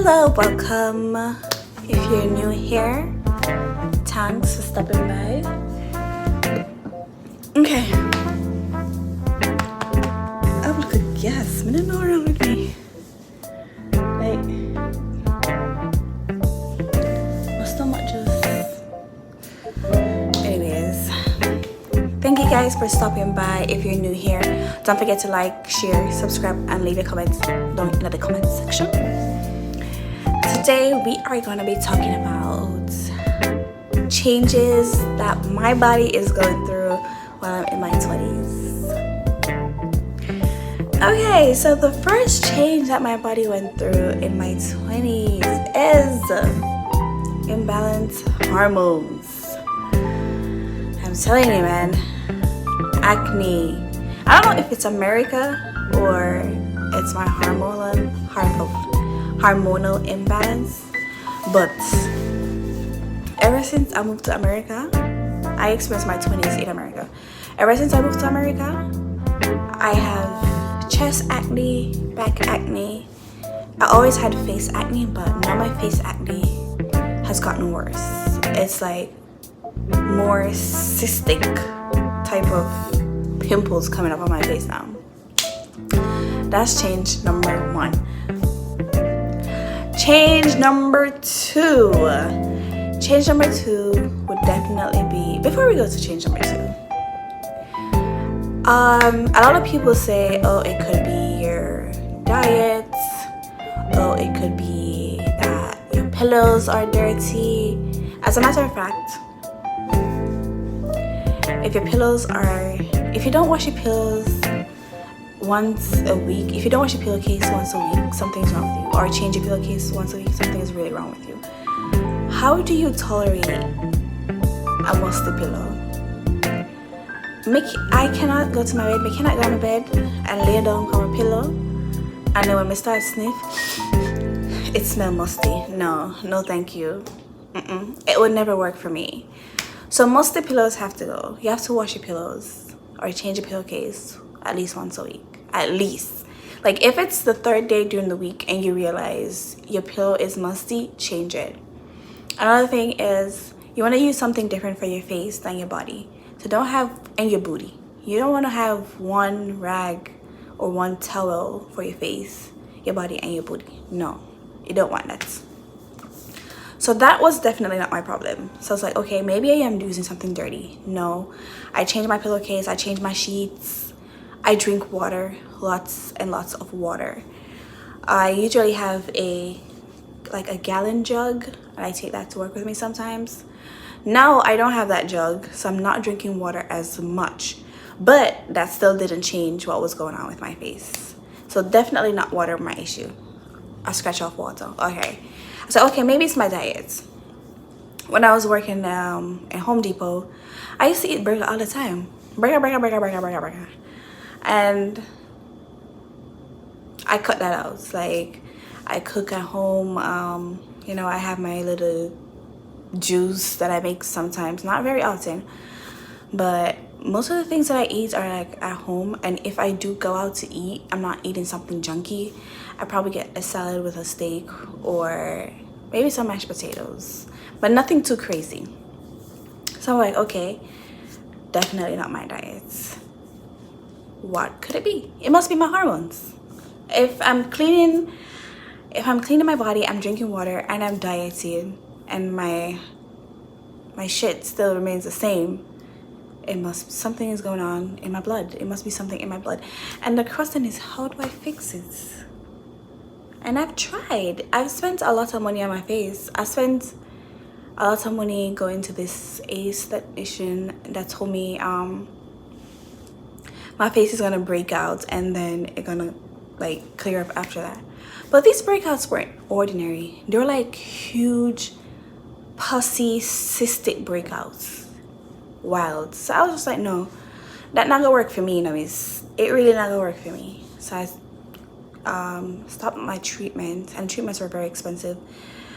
Hello, welcome. If you're new here, thanks for stopping by. Okay. I'm like a guess. I don't know what's wrong with me. Like, my stomach just. Anyways, thank you guys for stopping by. If you're new here, don't forget to like, share, subscribe, and leave your comments down in the comment section. Today we are going to be talking about changes that my body is going through while I'm in my 20s. Okay, so the first change that my body went through in my 20s is imbalanced hormones. I'm telling you, man, acne. I don't know if it's America or it's my hormonal imbalance, but ever since I moved to America, I experienced my 20s in America. Ever since I moved to America, I have chest acne, back acne. I always had face acne, but now my face acne has gotten worse. It's like more cystic type of pimples coming up on my face now. That's change number one. Change number two would definitely be, before we go to change number two, a lot of people say, oh, it could be your diet, oh, it could be that your pillows are dirty. As a matter of fact, if you don't wash your pillows once a week, if you don't wash your pillowcase once a week, something's wrong with you. Or change your pillowcase once a week, something is really wrong with you. How do you tolerate a musty pillow? I cannot go to my bed. I cannot go on my bed and lay down on my pillow, and then when I start sniff, it smells musty. No, thank you. It would never work for me. So musty pillows have to go. You have to wash your pillows or change your pillowcase at least once a week. At least. Like, if it's the third day during the week and you realize your pillow is musty, change it. Another thing is, you want to use something different for your face than your body. So don't have, and your booty. You don't want to have one rag or one towel for your face, your body, and your booty. No, you don't want that. So that was definitely not my problem. So it's like, okay, maybe I am using something dirty. No, I changed my pillowcase, I changed my sheets. I drink water, lots and lots of water. I usually have a gallon jug, and I take that to work with me sometimes. Now I don't have that jug, so I'm not drinking water as much, but that still didn't change what was going on with my face. So definitely not water my issue. I scratch off water. Okay, so okay, maybe it's my diet. When I was working at Home Depot, I used to eat burger all the time. Burger. And I cut that out. Like, I cook at home. I have my little juice that I make sometimes, not very often, but most of the things that I eat are like at home. And if I do go out to eat, I'm not eating something junky. I probably get a salad with a steak or maybe some mashed potatoes, but nothing too crazy. So I'm like, okay, definitely not my diet. What could it be? It must be my hormones. If I'm cleaning my body, I'm drinking water, and I'm dieting, and my shit still remains the same, something is going on in my blood. It must be something in my blood. And the question is, how do I fix it? And I've tried. I've spent a lot of money on my face. I spent a lot of money going to this aesthetician that told me my face is gonna break out and then it's gonna like clear up after that. But these breakouts weren't ordinary. They were like huge, pussy, cystic breakouts. Wild. So I was just like, no, that not gonna work for me, anyways. It really not gonna work for me. So I stopped my treatment, and treatments were very expensive.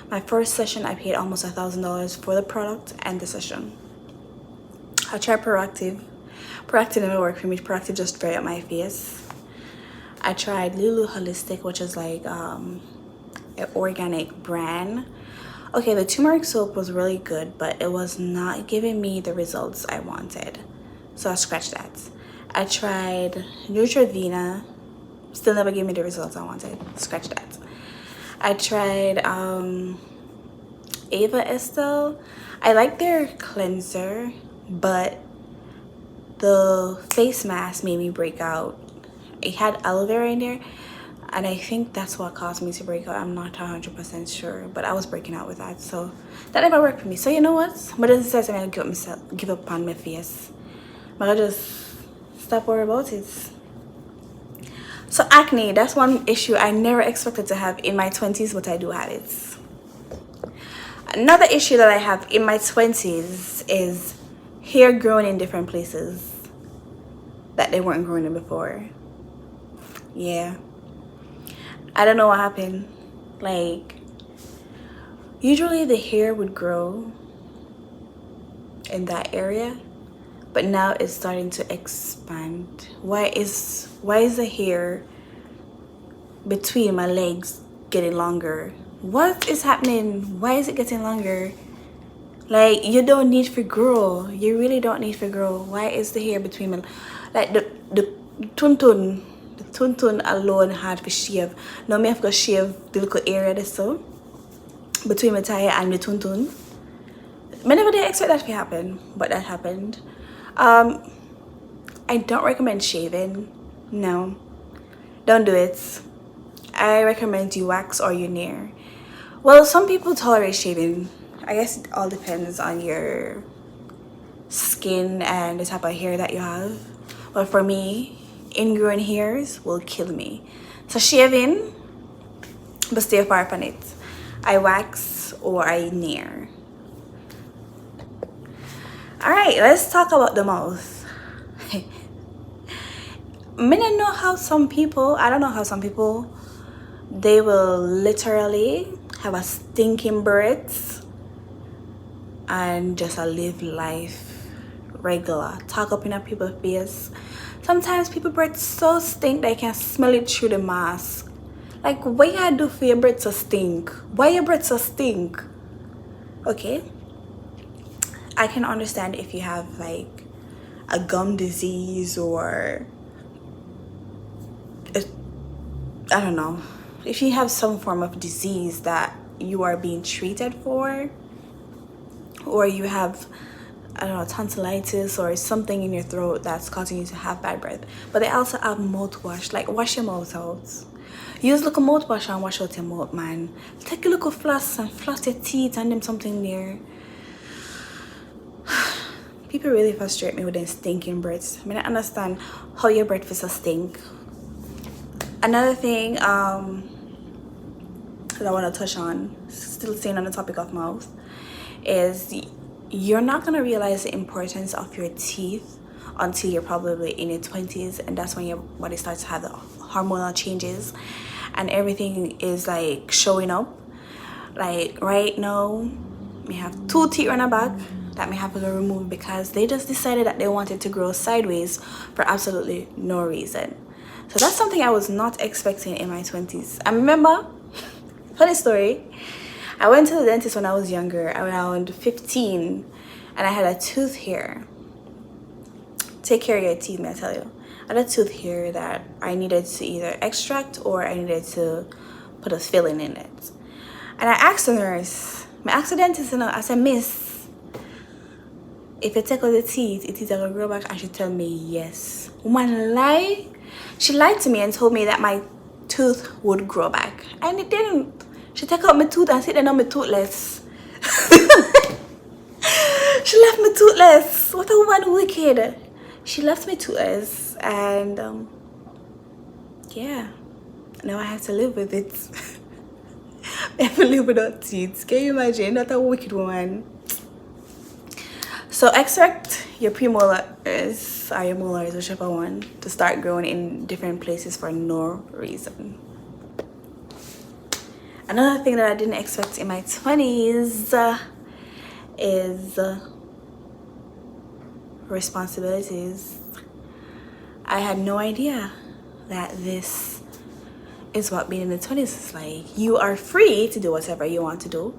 My first session, I paid almost $1,000 for the product and the session. I tried Proactive. Proactive never worked for me. Proactive just dried up my face. I tried Lulu Holistic, which is like an organic brand. Okay, the turmeric soap was really good, but it was not giving me the results I wanted. So I scratched that. I tried Neutrogena, still never gave me the results I wanted. Scratch that. I tried Ava Estelle. I like their cleanser, but the face mask made me break out. It had aloe vera in there, and I think that's what caused me to break out. I'm not 100% sure, but I was breaking out with that, so that never worked for me. So you know what? But this says I'm gonna give up on my face. But I just stop worrying about it. So acne, that's one issue I never expected to have in my 20s, but I do have it. Another issue that I have in my 20s is hair growing in different places that they weren't growing in before. Yeah, I don't know what happened. Like, usually the hair would grow in that area, but now it's starting to expand. Why is the hair between my legs getting longer? What is happening? Why is it getting longer? Like, you don't need to grow. You really don't need to grow. Why is the hair between my, like, the tuntun alone hard to shave? Now me have to shave the little area there, so between my tire and the tuntun. I never did expect that to happen, but that happened. I don't recommend shaving. No, don't do it. I recommend you wax or you nair. Well, some people tolerate shaving. I guess it all depends on your skin and the type of hair that you have. But for me, ingrown hairs will kill me. So shaving, but stay far from it. I wax or I nair. Alright, let's talk about the mouth. I don't know how some people, they will literally have a stinking breath and just live life regular, talk up in a people's face. Sometimes people breath so stink they can smell it through the mask. Like, what you do for your breath to stink? Why your breath so stink? Okay, I can understand if you have like a gum disease or I don't know, if you have some form of disease that you are being treated for, or you have, I don't know, tonsillitis or something in your throat that's causing you to have bad breath. But they also have mouthwash. Like, wash your mouth out. Use little mouthwash and wash out your mouth, man. Take a little floss and floss your teeth and them something there. People really frustrate me with their stinking breaths. I mean, I understand how your breath is a stink. Another thing that I want to touch on, still staying on the topic of mouth, is you're not going to realize the importance of your teeth until you're probably in your 20s, and that's when your body starts to have the hormonal changes and everything is like showing up. Like right now, we have 2 teeth on our back that may have to remove because they just decided that they wanted to grow sideways for absolutely no reason. So that's something I was not expecting in my 20s. I remember, funny story, I went to the dentist when I was younger, around 15, and I had a tooth here. Take care of your teeth, may I tell you. I had a tooth here that I needed to either extract or I needed to put a filling in it. And I asked the nurse, I asked the dentist, I said, "Miss, if you take out the teeth, it is going to grow back?" And she told me yes. Woman lie. She lied to me and told me that my tooth would grow back, and it didn't. She took out my tooth and said that I'm toothless. She left me toothless. What a woman wicked. She left me toothless, and yeah, now I have to live with it. I have to live without teeth. Can you imagine? Not a wicked woman. So extract your premolars or your molars, whichever one, to start growing in different places for no reason. Another thing that I didn't expect in my 20s is responsibilities. I had no idea that this is what being in the 20s is like. You are free to do whatever you want to do,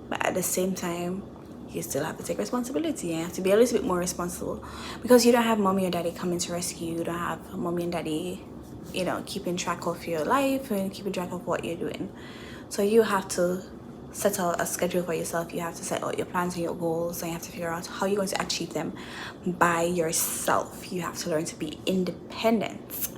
but at the same time, you still have to take responsibility. You have to be a little bit more responsible because you don't have mommy or daddy coming to rescue you. You don't have mommy and daddy, keeping track of your life and keeping track of what you're doing. So you have to set out a schedule for yourself. You have to set out your plans and your goals, and you have to figure out how you're going to achieve them by yourself. You have to learn to be independent.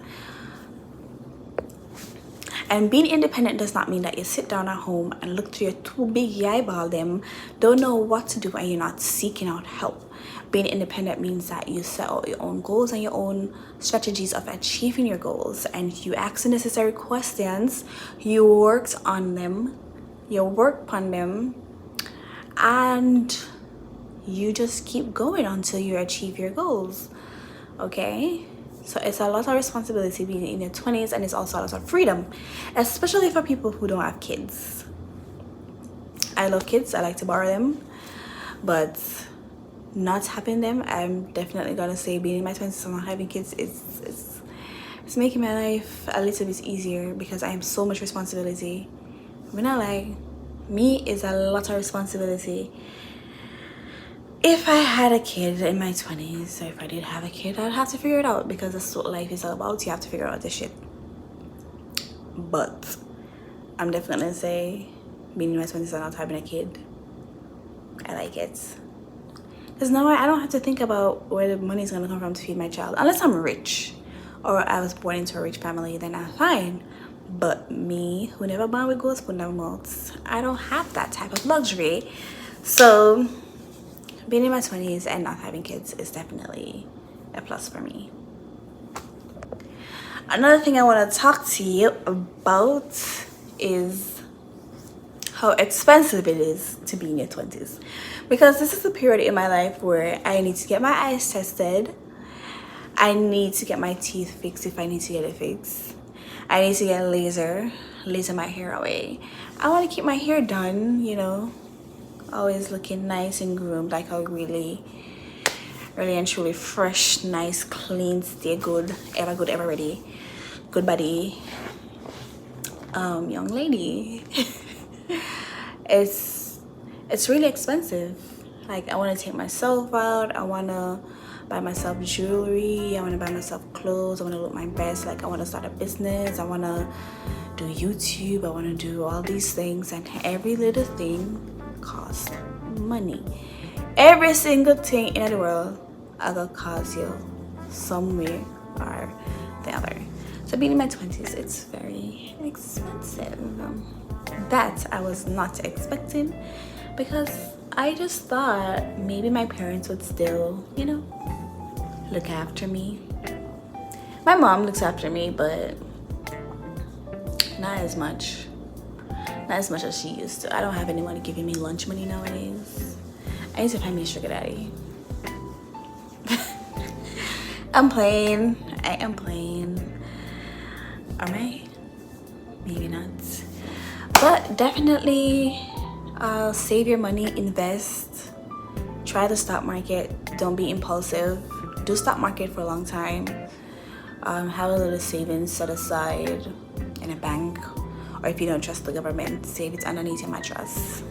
And being independent does not mean that you sit down at home and look through your two big eyeball them, don't know what to do, and you're not seeking out help. Being independent means that you set out your own goals and your own strategies of achieving your goals, and you ask the necessary questions, you worked on them, you work upon them, and you just keep going until you achieve your goals. Okay? So it's a lot of responsibility being in your 20s, and it's also a lot of freedom, especially for people who don't have kids. I love kids. I like to borrow them, but not having them, I'm definitely gonna say being in my 20s and not having kids is it's making my life a little bit easier because I have so much responsibility. When I like, me is a lot of responsibility. If I had a kid in my 20s, or if I did have a kid, I'd have to figure it out because that's what life is all about. You have to figure out this shit. But I'm definitely gonna say being in my 20s and not having a kid, I like it. Because now I don't have to think about where the money is gonna come from to feed my child. Unless I'm rich or I was born into a rich family, then I'm fine. But me, who never born with gold spoon in my mouth, I don't have that type of luxury. So being in my 20s and not having kids is definitely a plus for me. Another thing I want to talk to you about is how expensive it is to be in your 20s. Because this is a period in my life where I need to get my eyes tested. I need to get my teeth fixed if I need to get it fixed. I need to get a laser my hair away. I want to keep my hair done, always looking nice and groomed, like a really and truly fresh, nice, clean, stay good, ever ready, good body young lady. it's really expensive. Like, I want to take myself out, I want to buy myself jewelry, I want to buy myself clothes, I want to look my best, like I want to start a business, I want to do YouTube, I want to do all these things, and every little thing cost money. Every single thing in the world are gonna cost you some way or the other. So being in my 20s, it's very expensive. That I was not expecting, because I just thought maybe my parents would still, look after me. My mom looks after me, but not as much. Not as much as she used to. I don't have anyone giving me lunch money nowadays. I need to find me a sugar daddy. I'm playing. I am playing. Am I? Maybe not. But definitely, save your money, invest. Try the stock market. Don't be impulsive. Do stock market for a long time. Have a little savings set aside in a bank. Or if you don't trust the government, save it underneath your mattress.